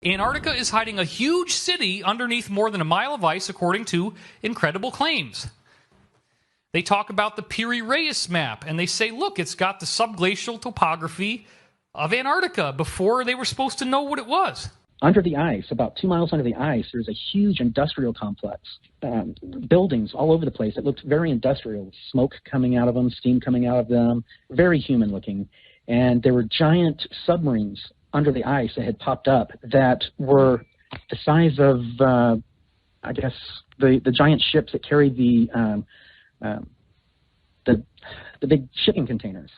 Antarctica is hiding a huge city underneath more than a mile of ice, according to incredible claims. They talk about the Piri-Reis map, and they say, look, it's got the subglacial topography of Antarctica before they were supposed to know what it was. Under the ice, about 2 miles under the ice, there's a huge industrial complex, buildings all over the place that looked very industrial, smoke coming out of them, steam coming out of them, very human looking. And there were giant submarines under the ice that had popped up that were the size of, I guess, the giant ships that carry the big shipping containers.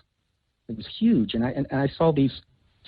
It was huge, and I saw these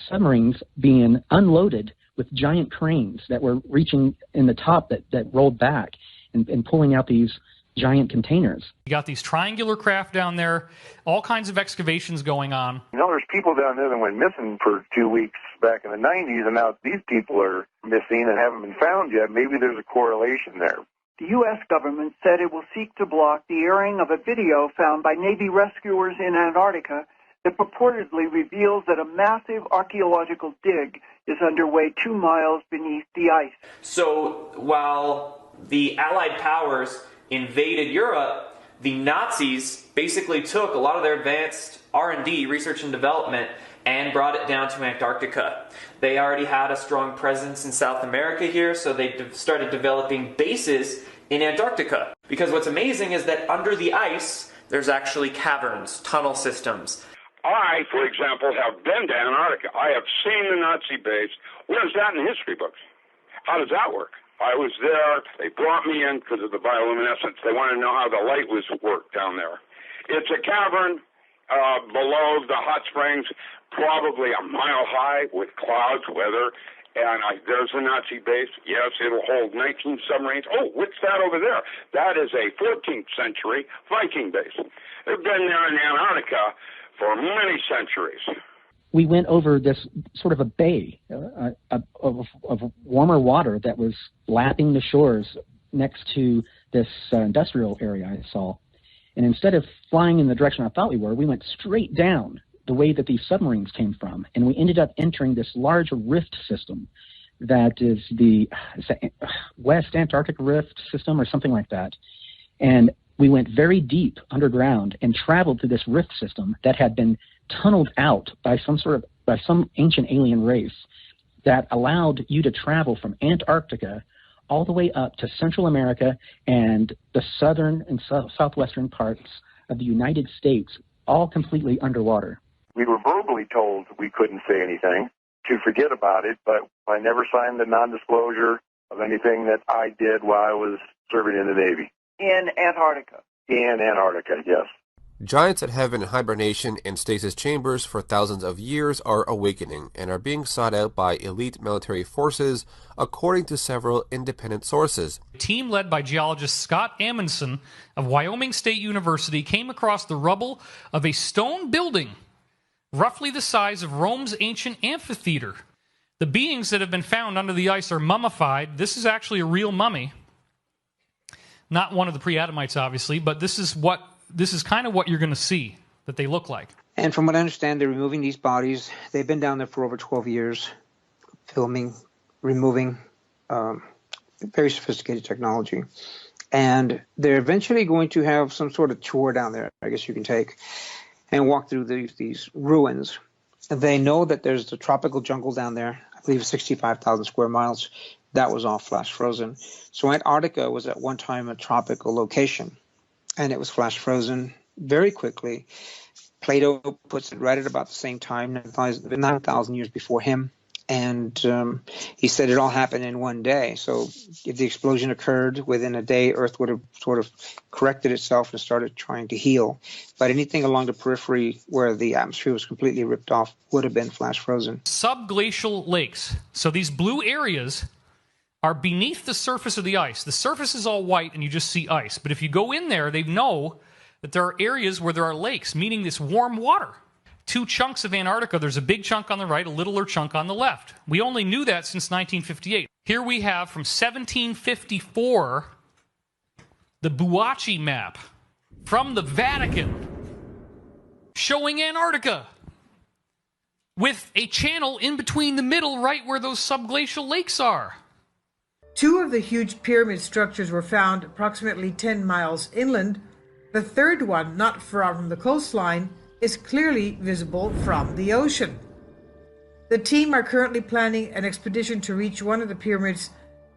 submarines being unloaded with giant cranes that were reaching in the top that rolled back and pulling out these giant containers. You got these triangular craft down there, all kinds of excavations going on. You know, there's people down there that went missing for 2 weeks back in the 90s, and now these people are missing and haven't been found yet. Maybe there's a correlation there. The U.S. government said it will seek to block the airing of a video found by Navy rescuers in Antarctica that purportedly reveals that a massive archaeological dig is underway 2 miles beneath the ice. So while the Allied powers invaded Europe, the Nazis basically took a lot of their advanced R&D, research and development, and brought it down to Antarctica. They already had a strong presence in South America here, so they started developing bases in Antarctica. Because what's amazing is that under the ice, there's actually caverns, tunnel systems. I, for example, have been to Antarctica. I have seen the Nazi base. Where's that in history books? How does that work? I was there. They brought me in because of the bioluminescence. They wanted to know how the light was worked down there. It's a cavern below the hot springs, probably a mile high with clouds, weather. And there's a Nazi base. Yes, it'll hold 19 submarines. Oh, what's that over there? That is a 14th century Viking base. They've been there in Antarctica for many centuries. We went over this sort of a bay of warmer water that was lapping the shores next to this industrial area I saw. And instead of flying in the direction I thought we were, we went straight down the way that these submarines came from. And we ended up entering this large rift system that is the West Antarctic Rift system or something like that. And we went very deep underground and traveled through this rift system that had been tunneled out by some ancient alien race that allowed you to travel from Antarctica all the way up to Central America and the southern and southwestern parts of the United States, all completely underwater. We were verbally told we couldn't say anything, to forget about it, but I never signed the non-disclosure of anything that I did while I was serving in the Navy. In Antarctica. In Antarctica, yes. Giants that have been in hibernation and stasis chambers for thousands of years are awakening and are being sought out by elite military forces, according to several independent sources. A team led by geologist Scott Amundsen of Wyoming State University came across the rubble of a stone building roughly the size of Rome's ancient amphitheater. The beings that have been found under the ice are mummified. This is actually a real mummy. Not one of the pre-Adamites, obviously, but this is kind of what you're going to see that they look like. And from what I understand, they're removing these bodies. They've been down there for over 12 years, filming, removing, very sophisticated technology. And they're eventually going to have some sort of tour down there, I guess you can take, and walk through these ruins. They know that there's the tropical jungle down there, I believe 65,000 square miles. That was all flash frozen. So Antarctica was at one time a tropical location, and it was flash frozen very quickly. Plato puts it right at about the same time, 9,000 years before him. And he said it all happened in one day. So if the explosion occurred within a day, Earth would have sort of corrected itself and started trying to heal. But anything along the periphery where the atmosphere was completely ripped off would have been flash frozen. Subglacial lakes. So these blue areas are beneath the surface of the ice. The surface is all white and you just see ice. But if you go in there, they know that there are areas where there are lakes, meaning this warm water. Two chunks of Antarctica. There's a big chunk on the right, a littler chunk on the left. We only knew that since 1958. Here we have from 1754 the Buachi map from the Vatican showing Antarctica. with a channel in between the middle, right where those subglacial lakes are. 2 of the huge pyramid structures were found approximately 10 miles inland. The third one, not far from the coastline, is clearly visible from the ocean. The team are currently planning an expedition to reach one of the pyramids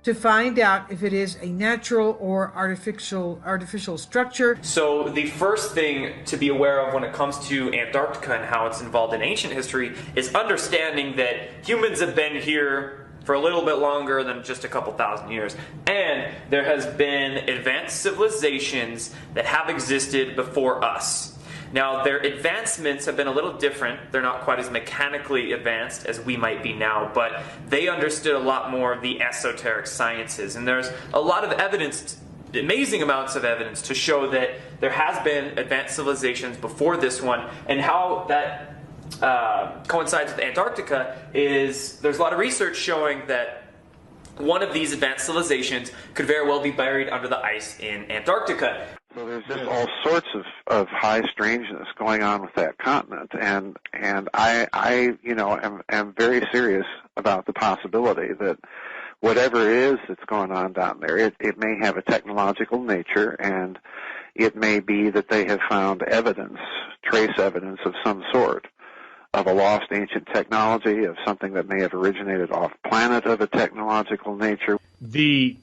to find out if it is a natural or artificial structure. So the first thing to be aware of when it comes to Antarctica and how it's involved in ancient history is understanding that humans have been here for a little bit longer than just a couple thousand years. And there has been advanced civilizations that have existed before us. Now, their advancements have been a little different. They're not quite as mechanically advanced as we might be now, but they understood a lot more of the esoteric sciences. And there's a lot of evidence, amazing amounts of evidence, to show that there has been advanced civilizations before this one. And how that coincides with Antarctica is there's a lot of research showing that one of these advanced civilizations could very well be buried under the ice in Antarctica. So there's just all sorts of high strangeness going on with that continent, and I am very serious about the possibility that whatever it is that's going on down there, it may have a technological nature, and it may be that they have found evidence, trace evidence of some sort, of a lost ancient technology, of something that may have originated off planet of a technological nature. The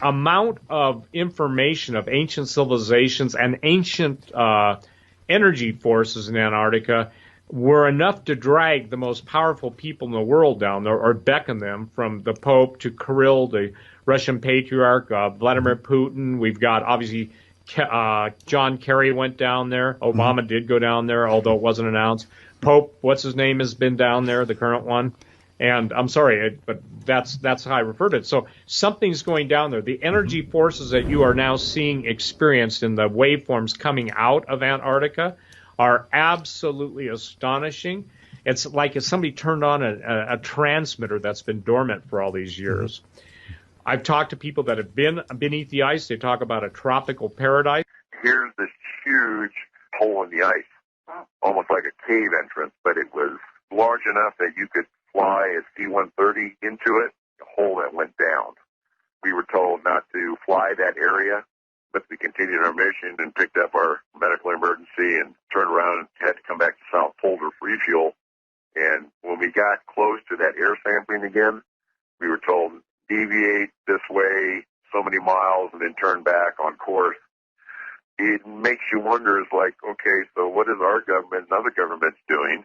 amount of information of ancient civilizations and ancient energy forces in Antarctica were enough to drag the most powerful people in the world down there, or beckon them, from the Pope to Kirill, the Russian Patriarch, Vladimir Putin. We've got, obviously, John Kerry went down there. Obama did go down there, although it wasn't announced. Pope, what's his name, has been down there, the current one. And I'm sorry, but that's how I refer to it. So something's going down there. The energy forces that you are now seeing experienced in the waveforms coming out of Antarctica are absolutely astonishing. It's like if somebody turned on a transmitter that's been dormant for all these years. I've talked to people that have been beneath the ice. They talk about a tropical paradise. Here's this huge hole in the ice, almost like a cave entrance, but it was large enough that you could fly a C-130 into it, a hole that went down. We were told not to fly that area, but we continued our mission and picked up our medical emergency and turned around and had to come back to South Pole to refuel. And when we got close to that air sampling again, we were told, deviate this way so many miles and then turn back on course. It makes you wonder, it's like, okay, so what is our government and other governments doing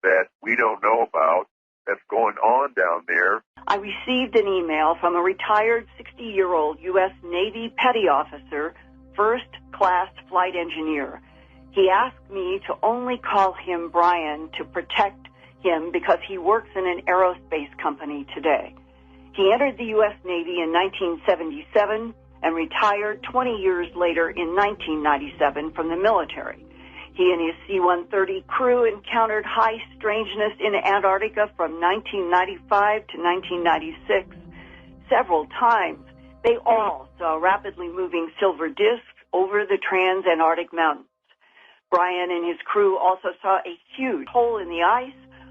that we don't know about that's going on down there? I received an email from a retired 60-year-old U.S. Navy petty officer, first-class flight engineer. He asked me to only call him Brian to protect him because he works in an aerospace company today. He entered the U.S. Navy in 1977 and retired 20 years later in 1997 from the military. He and his C-130 crew encountered high strangeness in Antarctica from 1995 to 1996. Several times, they all saw rapidly moving silver discs over the trans-Antarctic mountains. Brian and his crew also saw a huge hole in the ice,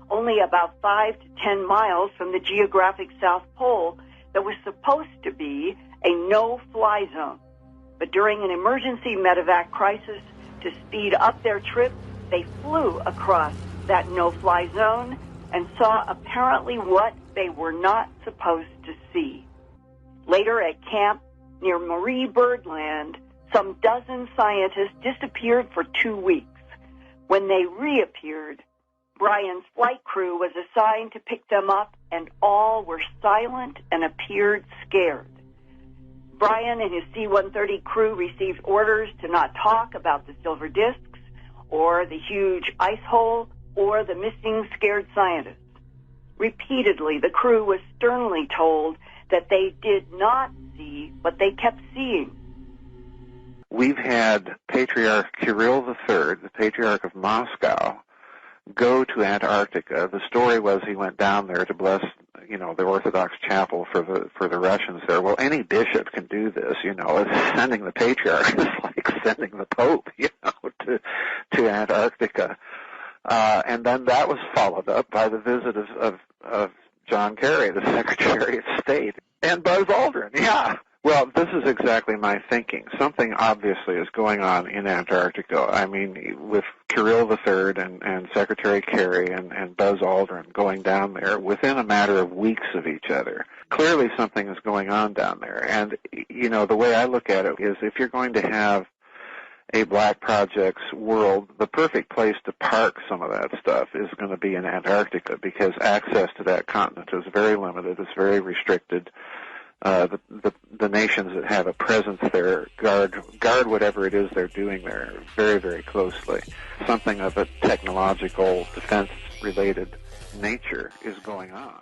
only about 5 to 10 miles from the geographic South Pole, that was supposed to be a no-fly zone. But during an emergency medevac crisis, to speed up their trip, they flew across that no-fly zone and saw apparently what they were not supposed to see. Later at camp near Marie Birdland, some dozen scientists disappeared for 2 weeks. When they reappeared, Brian's flight crew was assigned to pick them up, and all were silent and appeared scared. Brian and his C-130 crew received orders to not talk about the silver discs or the huge ice hole or the missing scared scientists. Repeatedly, the crew was sternly told that they did not see what they kept seeing. We've had Patriarch Kirill III, the Patriarch of Moscow, go to Antarctica. The story was he went down there to bless, the Orthodox chapel for the Russians there. Well, any bishop can do this, It's sending the Patriarch is like sending the Pope, to Antarctica. And then that was followed up by the visit of John Kerry, the Secretary of State, and Buzz Aldrin. Yeah. Well, this is exactly my thinking. Something obviously is going on in Antarctica. I mean, with Kirill III and Secretary Kerry and Buzz Aldrin going down there within a matter of weeks of each other. Clearly something is going on down there. And, you know, the way I look at it is if you're going to have a Black Projects world, the perfect place to park some of that stuff is going to be in Antarctica because access to that continent is very limited. It's very restricted. The nations that have a presence there guard whatever it is they're doing there very, very closely. Something of a technological defense-related nature is going on.